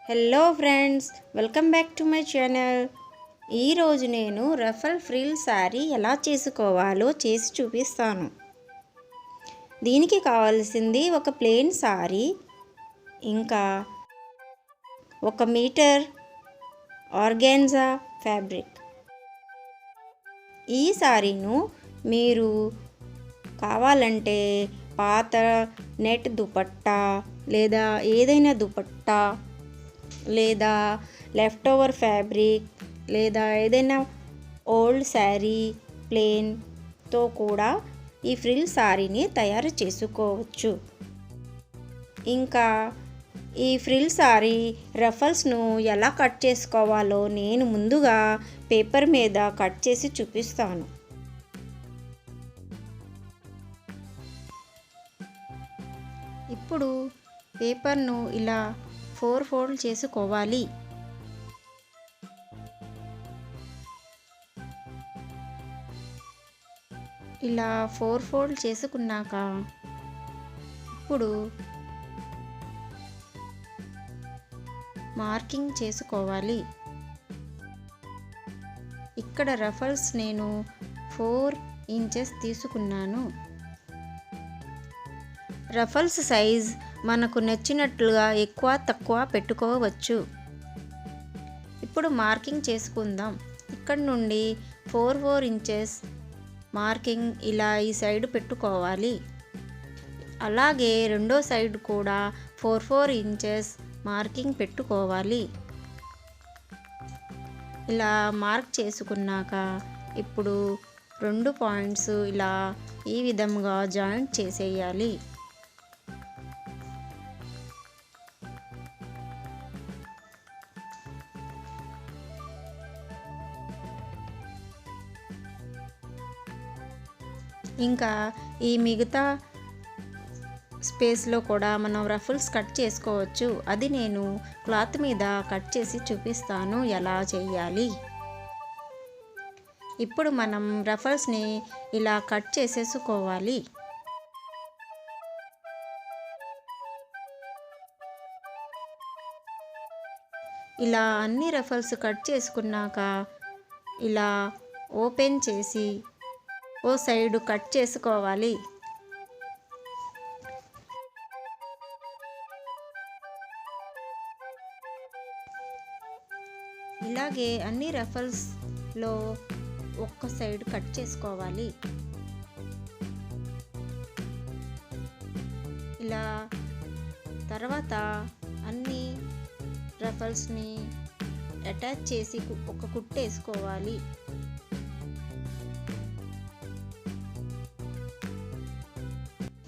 Hello friends, welcome back to my channel. ఈరోజు నేను ruffle frill sari ఎలా చేసుకోవాలో చేసి చూపిస్తాను. దీనికి కావాల్సింది ఒక ప్లెయిన్ శారీ, ఇంకా 1 మీటర్ ఆర్గాన్జా ఫ్యాబ్రిక్. ఈ శారీను మీరు కావాలంటే పాత నెట్ దుపట్టా లేదా ఏదైనా దుపట్టా లేదా లెఫ్ట్ ఓవర్ ఫ్యాబ్రిక్ లేదా ఏదైనా ఓల్డ్ శారీ ప్లెయిన్తో కూడా ఈ ఫ్రిల్ శారీని తయారు చేసుకోవచ్చు. ఇంకా ఈ ఫ్రిల్ శారీ రఫల్స్ను ఎలా కట్ చేసుకోవాలో నేను ముందుగా పేపర్ మీద కట్ చేసి చూపిస్తాను. ఇప్పుడు పేపర్ను ఇలా 4 ఫోల్డ్ చేసుకోవాలి. ఇలా 4 ఫోల్డ్ చేసుకున్నాక ఇప్పుడు మార్కింగ్ చేసుకోవాలి. ఇక్కడ రఫల్స్ నేను 4 ఇంచెస్ తీసుకున్నాను. రఫల్స్ సైజ్ మనకు నచ్చినట్లుగా ఎక్కువ తక్కువ పెట్టుకోవచ్చు. ఇప్పుడు మార్కింగ్ చేసుకుందాం. ఇక్కడ నుండి 4 ఇంచెస్ మార్కింగ్ ఇలా ఈ సైడ్ పెట్టుకోవాలి. అలాగే రెండో సైడ్ కూడా 4 ఇంచెస్ మార్కింగ్ పెట్టుకోవాలి. ఇలా మార్క్ చేసుకున్నాక ఇప్పుడు 2 పాయింట్స్ ఇలా ఈ విధంగా జాయింట్ చేసేయాలి. ఇంకా ఈ మిగతా స్పేస్లో కూడా మనం రఫల్స్ కట్ చేసుకోవచ్చు. అది నేను క్లాత్ మీద కట్ చేసి చూపిస్తాను ఎలా చేయాలి. ఇప్పుడు మనం రఫల్స్ని ఇలా కట్ చేసేసుకోవాలి. ఇలా అన్ని రఫల్స్ కట్ చేసుకున్నాక ఇలా ఓపెన్ చేసి ఓ సైడు కట్ చేసుకోవాలి. ఇలాగే అన్ని రఫల్స్లో ఒక్క సైడ్ కట్ చేసుకోవాలి. ఇలా తర్వాత అన్ని రఫల్స్ని అటాచ్ చేసి ఒక కుట్టు వేసుకోవాలి.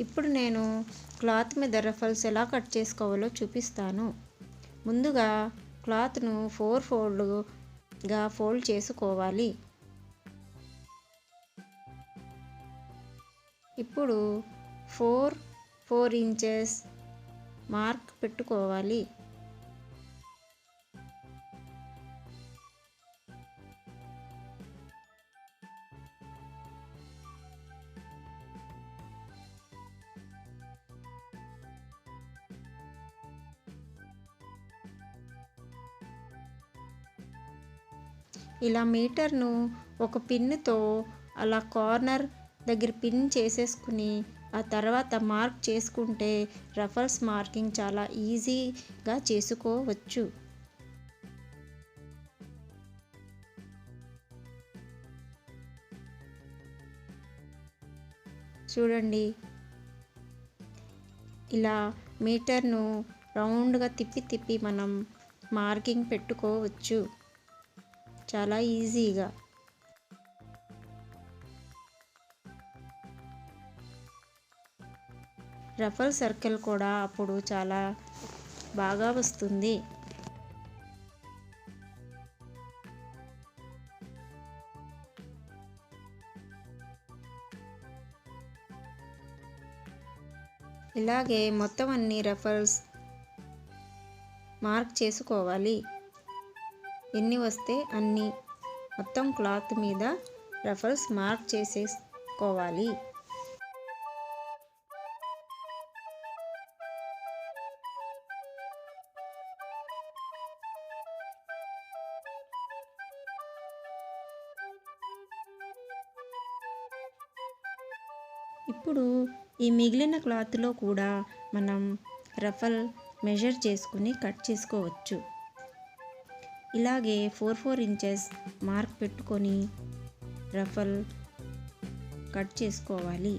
ఇప్పుడు నేను క్లాత్ మీద రఫల్స్ ఎలా కట్ చేసుకోవాలో చూపిస్తాను. ముందుగా క్లాత్ను 4 ఫోల్డ్గా ఫోల్డ్ చేసుకోవాలి. ఇప్పుడు 4 ఇంచెస్ మార్క్ పెట్టుకోవాలి. ఇలా మీటర్ను ఒక పిన్నుతో అలా కార్నర్ దగ్గర పిన్ చేసేసుకుని ఆ తర్వాత మార్క్ చేసుకుంటే రఫల్స్ మార్కింగ్ చాలా ఈజీగా చేసుకోవచ్చు. చూడండి, ఇలా మీటర్ను రౌండ్గా తిప్పి మనం మార్కింగ్ పెట్టుకోవచ్చు చాలా ఈజీగా. రఫల్ సర్కిల్ కూడా అప్పుడు చాలా బాగా వస్తుంది. ఇలాగే మొత్తం అన్ని రఫల్స్ మార్క్ చేసుకోవాలి. ఎన్ని వస్తే అన్ని మొత్తం క్లాత్ మీద రఫల్స్ మార్క్ చేసేసుకోవాలి. ఇప్పుడు ఈ మిగిలిన క్లాత్లో కూడా మనం రఫల్ మెజర్ చేసుకుని కట్ చేసుకోవచ్చు. ఇలాగే 4 ఇంచెస్ మార్క్ పెట్టుకొని రఫల్ కట్ చేసుకోవాలి.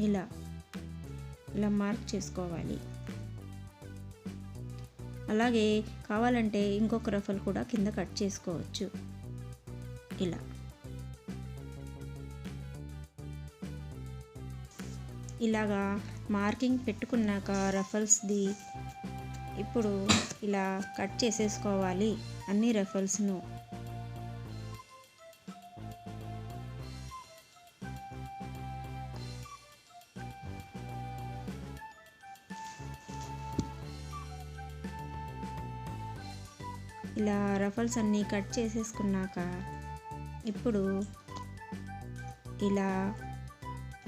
ఇలా మార్క్ చేసుకోవాలి. అలాగే కావాలంటే ఇంకొక రఫల్ కూడా కింద కట్ చేసుకోవచ్చు. ఇలాగా మార్కింగ్ పెట్టుకున్నాక రఫల్స్ది ఇప్పుడు ఇలా కట్ చేసేసుకోవాలి అన్ని రఫల్స్ను. ఇలా రఫల్స్ అన్నీ కట్ చేసేసుకున్నాక ఇప్పుడు ఇలా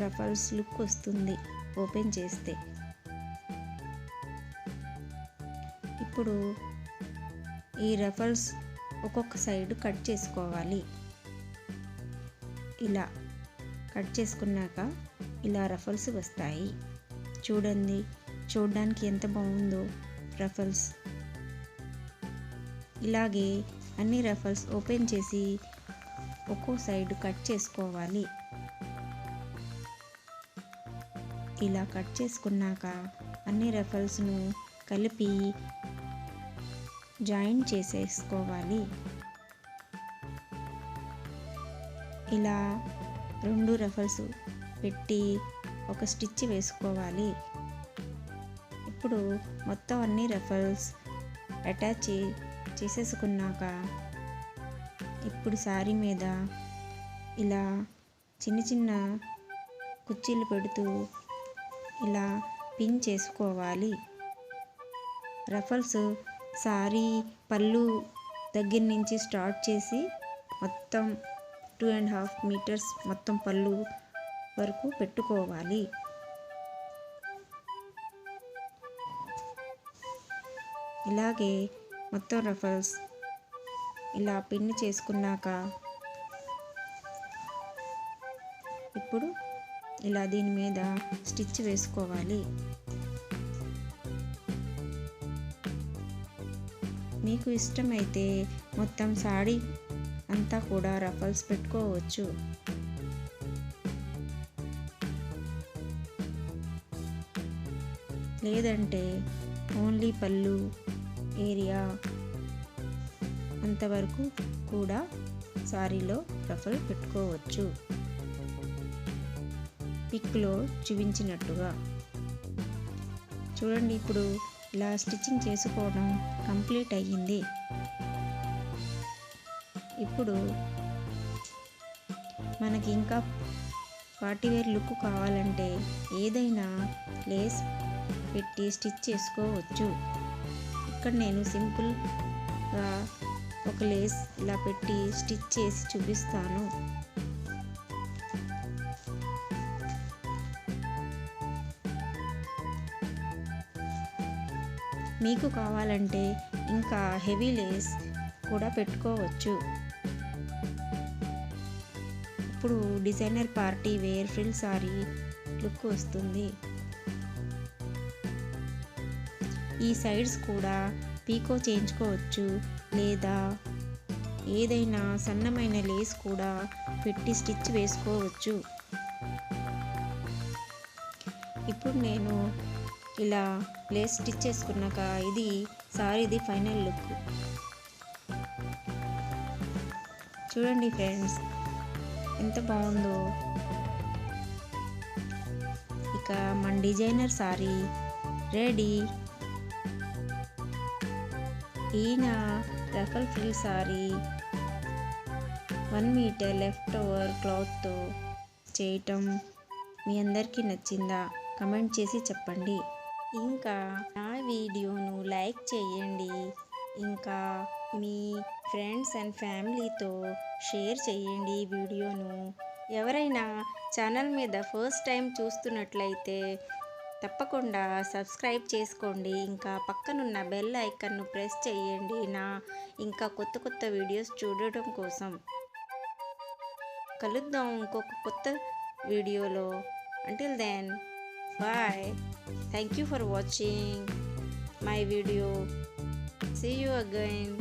రఫల్స్ లుక్ వస్తుంది ఓపెన్ చేస్తే. ఇప్పుడు ఈ రఫల్స్ ఒక్కొక్క సైడ్ కట్ చేసుకోవాలి. ఇలా కట్ చేసుకున్నాక ఇలా రఫల్స్ వస్తాయి. చూడండి, చూడడానికి ఎంత బాగుందో రఫల్స్. ఇలాగే అన్ని రఫల్స్ ఓపెన్ చేసి ఒక్కో సైడ్ కట్ చేసుకోవాలి. ఇలా కట్ చేసుకున్నాక అన్ని రఫల్స్ను కలిపి జాయింట్ చేసేసుకోవాలి. ఇలా 2 రఫల్స్ పెట్టి ఒక స్టిచ్ వేసుకోవాలి. ఇప్పుడు మొత్తం అన్ని రఫల్స్ అటాచ్ చేసేసుకున్నాక ఇప్పుడు శారీ మీద ఇలా చిన్న చిన్న కుర్చీలు పెడుతూ ఇలా పిన్ చేసుకోవాలి. రఫల్స్ శారీ పళ్ళు దగ్గర నుంచి స్టార్ట్ చేసి మొత్తం 2.5 మీటర్స్ మొత్తం పళ్ళు వరకు పెట్టుకోవాలి. ఇలాగే మొత్తం రఫల్స్ ఇలా పిన్ చేసుకున్నాక ఇప్పుడు ఇలా దీని మీద స్టిచ్ వేసుకోవాలి. మీకు ఇష్టమైతే మొత్తం సారీ అంతా కూడా రఫల్స్ పెట్టుకోవచ్చు. లేదంటే ఓన్లీ పళ్ళు ఏరియా అంతవరకు కూడా సారీలో రఫల్ పెట్టుకోవచ్చు. పిక్లో చూపించినట్టుగా చూడండి. ఇప్పుడు ఇలా స్టిచ్చింగ్ చేసుకోవడం కంప్లీట్ అయ్యింది. ఇప్పుడు మనకి ఇంకా పార్టీవేర్ లుక్ కావాలంటే ఏదైనా లేస్ పెట్టి స్టిచ్ చేసుకోవచ్చు. ఇక్కడ నేను సింపుల్గా ఒక లేస్ ఇలా పెట్టి స్టిచ్ చేసి చూపిస్తాను. మీకు కావాలంటే ఇంకా హెవీ లేస్ కూడా పెట్టుకోవచ్చు. ఇప్పుడు designer party wear frill sorry look వస్తుంది. ఈ సైడ్స్ కూడా పీకో చేయించుకోవచ్చు, లేదా ఏదైనా సన్నమైన లేస్ కూడా పెట్టి స్టిచ్ వేసుకోవచ్చు. ఇప్పుడు నేను ఇలా లేస్ స్టిచ్ చేసుకున్నాక ఇది సారీది ఫైనల్ లుక్. చూడండి ఫ్రెండ్స్ ఎంత బాగుందో. ఇక మన డిజైనర్ సారీ రెడీ. ఈయన ruffle frill sorry 1 metre left over క్లాత్తో చేయటం మీ అందరికీ నచ్చిందా? కమెంట్ చేసి చెప్పండి. ఇంకా నా వీడియోను లైక్ చేయండి. ఇంకా మీ ఫ్రెండ్స్ అండ్ ఫ్యామిలీతో షేర్ చేయండి వీడియోను. ఎవరైనా ఛానల్ మీద ఫస్ట్ టైం చూస్తున్నట్లయితే తప్పకుండా సబ్స్క్రైబ్ చేసుకోండి. ఇంకా పక్కనున్న బెల్ ఐకాన్ను ప్రెస్ చేయండి ఇంకా కొత్త కొత్త వీడియోస్ చూడటం కోసం. కలుద్దాం ఇంకొక కొత్త వీడియోలో. Until then bye. Thank you for watching my video. See you again.